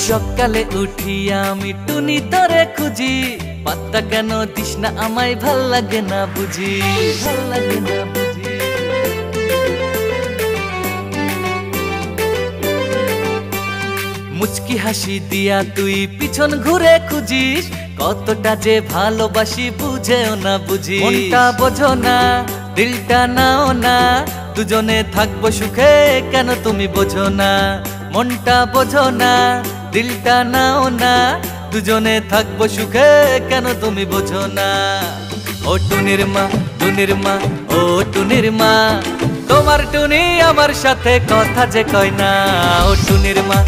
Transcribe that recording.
সকালে উঠিয়া আমি টুনি তোরে খুঁজি, পাত্তা কেন দিস না আমায়, ভাল লাগে না বুঝি, ভাল লাগে না বুঝি। মুচকি হাসি দিয়া তুই পিছন ঘুরে খুঁজিস, কতটা যে ভালোবাসি বুঝেও না বুঝি। মনটা বোঝো না, দিলটা নাও না, দুজনে থাকবো সুখে, কেন তুমি বোঝো না। মনটা বোঝো না, দিলটা নাও না, দুজনে থাকবো সুখে, কেন তুমি বোঝো না। ও টুনির মা, টুনির মা, ও টুনির মা, তোমার টুনি আমার সাথে কথা যে কয় না। ও টুনির মা।